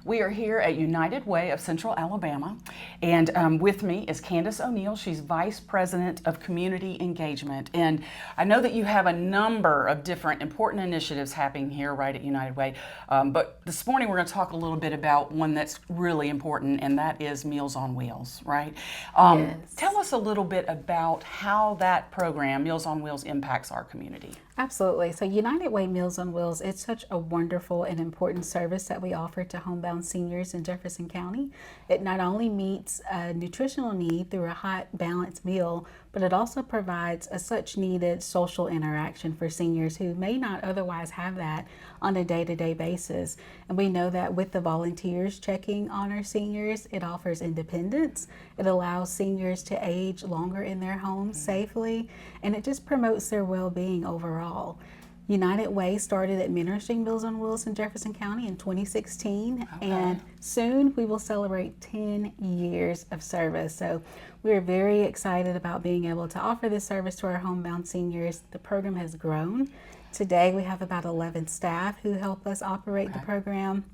We are here at United Way of Central Alabama, and with me is Candace O'Neil. She's Vice President of Community Engagement, and I know that you have a number of different important initiatives happening here right at United Way, but this morning we're going to talk a little bit about one that's really important, and that is Meals on Wheels, right? Yes. Tell us a little bit about how that program, Meals on Wheels, impacts our community. Absolutely. So United Way Meals on Wheels, it's such a wonderful and important service that we offer to homebound seniors in Jefferson County. It not only meets a nutritional need through a hot, balanced meal, but it also provides a such needed social interaction for seniors who may not otherwise have that on a day-to-day basis. And we know that with the volunteers checking on our seniors, it offers independence. It allows seniors to age longer in their homes safely, and it just promotes their well-being overall. United Way started administering Meals on Wheels in Jefferson County in 2016, and soon we will celebrate 10 years of service. So we're very excited about being able to offer this service to our homebound seniors. The program has grown. Today we have about 11 staff who help us operate the program,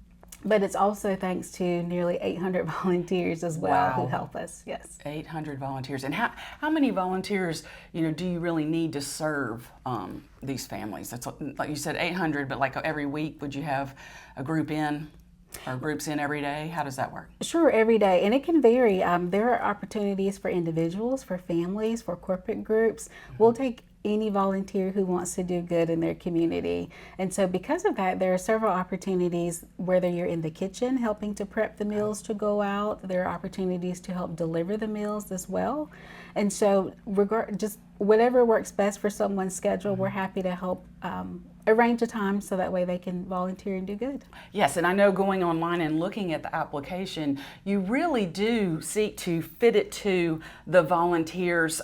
but it's also thanks to nearly 800 volunteers as well who help us. Yes. 800 volunteers. And how many volunteers, do you really need to serve these families? That's like you said, 800, but like every week, would you have a group in? Or groups in every day? How does that work? Sure, every day, and it can vary. There are opportunities for individuals, for families, for corporate groups. We'll take any volunteer who wants to do good in their community. And so because of that, there are several opportunities, whether you're in the kitchen helping to prep the meals to go out, there are opportunities to help deliver the meals as well. And so just whatever works best for someone's schedule, we're happy to help arrange a time so that way they can volunteer and do good. Yes, and I know going online and looking at the application, you really do seek to fit it to the volunteers'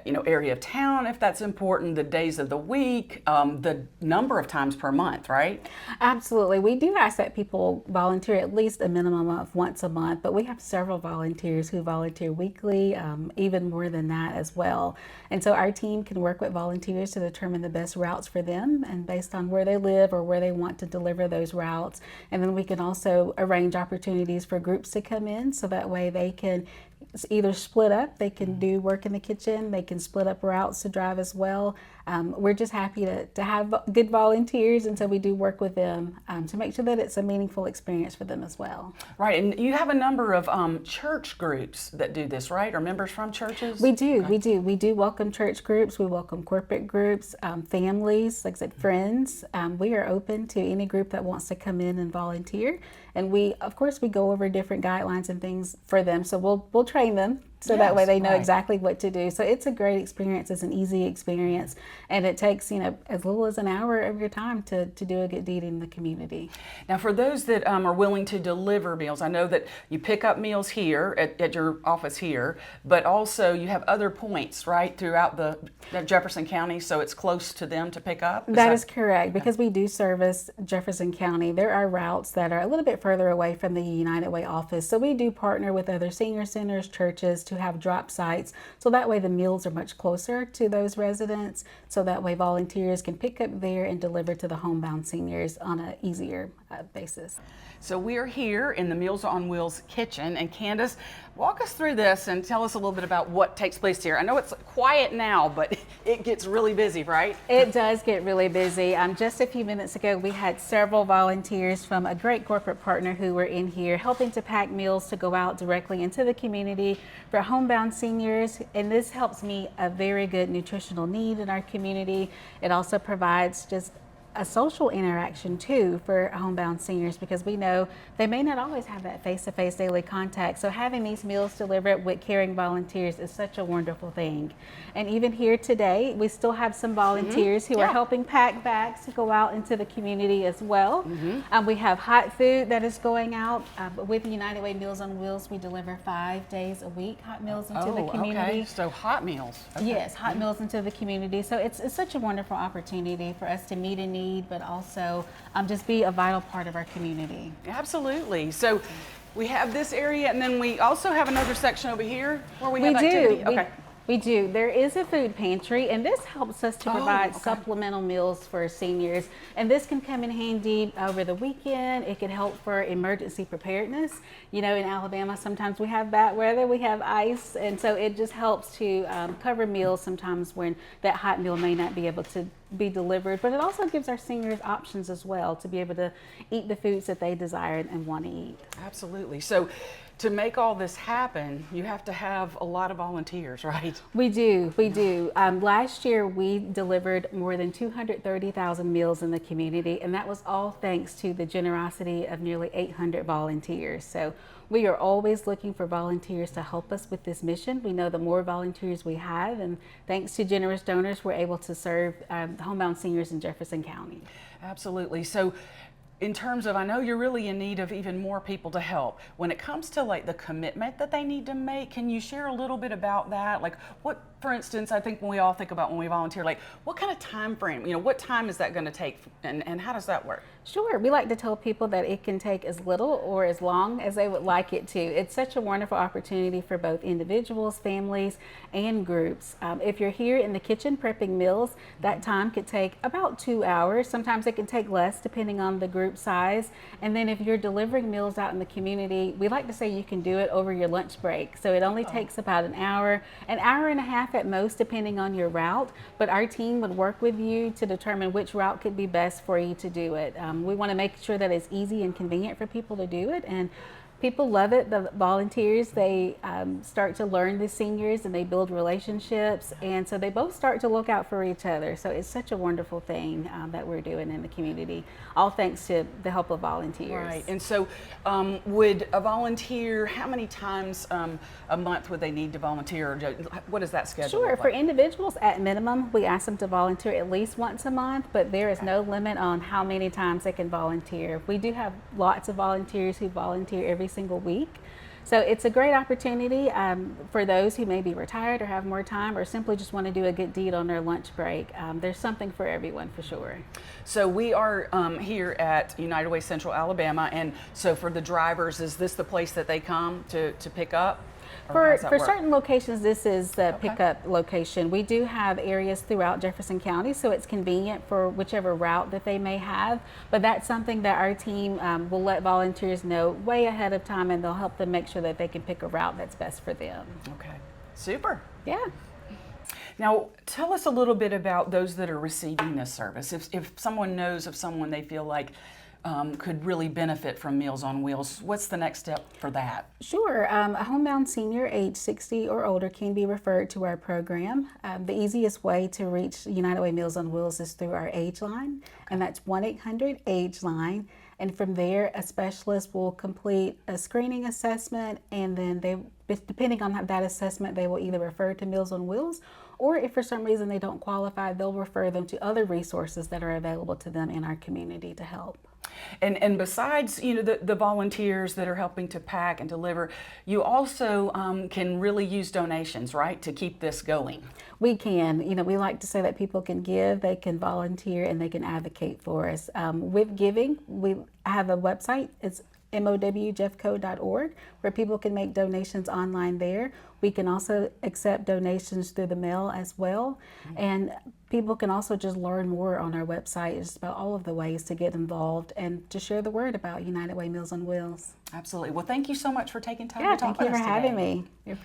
area of town, if that's important, the days of the week, the number of times per month, right? Absolutely. We do ask that people volunteer at least a minimum of once a month, but we have several volunteers who volunteer weekly, even more than that as well. And so our team can work with volunteers to determine the best routes for them and based on where they live or where they want to deliver those routes. And then we can also arrange opportunities for groups to come in so that way they can either split up, they can do work in the kitchen, they can split up routes to drive as well. We're just happy to have good volunteers, and so we do work with them to make sure that it's a meaningful experience for them as well. Right, and you have a number of church groups that do this, right? Or members from churches? We do, We do welcome church groups, we welcome corporate groups, families, like I said, friends. We are open to any group that wants to come in and volunteer. And of course, we go over different guidelines and things for them. So we'll train them so that way they know exactly what to do. So it's a great experience. It's an easy experience. And it takes, as little as an hour of your time to do a good deed in the community. Now, for those that are willing to deliver meals, I know that you pick up meals here at your office here, but also you have other points, right, throughout the Jefferson County, so it's close to them to pick up? That is correct. Because we do service Jefferson County, there are routes that are a little bit further away from the United Way office. So we do partner with other senior centers, churches to have drop sites. So that way the meals are much closer to those residents. So that way volunteers can pick up there and deliver to the homebound seniors on an easier basis. So we're here in the Meals on Wheels kitchen, and Candace, walk us through this and tell us a little bit about what takes place here. I know it's quiet now, but it gets really busy, right? It does get really busy. Just a few minutes ago, we had several volunteers from a great corporate partner who were in here helping to pack meals to go out directly into the community for homebound seniors. And this helps meet a very good nutritional need in our community. It also provides just a social interaction too for homebound seniors, because we know they may not always have that face-to-face daily contact. So having these meals delivered with caring volunteers is such a wonderful thing. And even here today, we still have some volunteers who are helping pack bags to go out into the community as well. We have hot food that is going out. With United Way Meals on Wheels, we deliver 5 days a week hot meals into the community. Okay. So hot meals. Okay. Yes, hot meals into the community. So it's such a wonderful opportunity for us to meet a need, but also just be a vital part of our community. Absolutely. So we have this area, and then we also have another section over here where we have activity. Okay. We do. There is a food pantry, and this helps us to provide okay. supplemental meals for seniors. And this can come in handy over the weekend. It can help for emergency preparedness. You know, in Alabama, sometimes we have bad weather, we have ice, and so it just helps to cover meals sometimes when that hot meal may not be able to be delivered. But it also gives our seniors options as well to be able to eat the foods that they desire and want to eat. Absolutely. So to make all this happen, you have to have a lot of volunteers, right? We do, we do. Last year we delivered more than 230,000 meals in the community, and that was all thanks to the generosity of nearly 800 volunteers. So we are always looking for volunteers to help us with this mission. We know the more volunteers we have, and thanks to generous donors, we're able to serve homebound seniors in Jefferson County. Absolutely. So in terms of, I know you're really in need of even more people to help. When it comes to like the commitment that they need to make, can you share a little bit about that? Like what, for instance, I think when we all think about when we volunteer, like what kind of time frame, what time is that going to take and how does that work? Sure. We like to tell people that it can take as little or as long as they would like it to. It's such a wonderful opportunity for both individuals, families, and groups. If you're here in the kitchen prepping meals, that time could take about 2 hours. Sometimes it can take less depending on the group size. And then if you're delivering meals out in the community, we like to say you can do it over your lunch break. So it only takes about an hour and a half at most, depending on your route. But our team would work with you to determine which route could be best for you to do it. We want to make sure that it's easy and convenient for people to do it, and people love it. The volunteers, they start to learn the seniors and they build relationships, and so they both start to look out for each other. So it's such a wonderful thing that we're doing in the community, all thanks to the help of volunteers. Right. And so would a volunteer, how many times a month would they need to volunteer? Or what is that schedule? Sure. look For like? individuals, at minimum, we ask them to volunteer at least once a month, but there is no limit on how many times they can volunteer. We do have lots of volunteers who volunteer every single week. So it's a great opportunity for those who may be retired or have more time or simply just want to do a good deed on their lunch break. There's something for everyone for sure. So we are here at United Way Central Alabama, and so for the drivers, is this the place that they come to pick up? For certain locations, this is the pickup location. We do have areas throughout Jefferson County, so it's convenient for whichever route that they may have. But that's something that our team will let volunteers know way ahead of time, and they'll help them make sure that they can pick a route that's best for them. Okay, super. Yeah. Now, tell us a little bit about those that are receiving this service. If someone knows of someone they feel like could really benefit from Meals on Wheels, what's the next step for that? Sure. A homebound senior age 60 or older can be referred to our program. The easiest way to reach United Way Meals on Wheels is through our age line, and that's 1-800-AGE-LINE. And from there, a specialist will complete a screening assessment, and then depending on that assessment, they will either refer to Meals on Wheels, or if for some reason they don't qualify, they'll refer them to other resources that are available to them in our community to help. And besides, the volunteers that are helping to pack and deliver, you also can really use donations, right, to keep this going. We can. We like to say that people can give, they can volunteer, and they can advocate for us. With giving, we have a website. It's mowjeffco.org, where people can make donations online there. We can also accept donations through the mail as well. And people can also just learn more on our website. It's about all of the ways to get involved and to share the word about United Way Meals on Wheels. Absolutely. Well, thank you so much for taking time Yeah, to talk thank you with us for today. having me.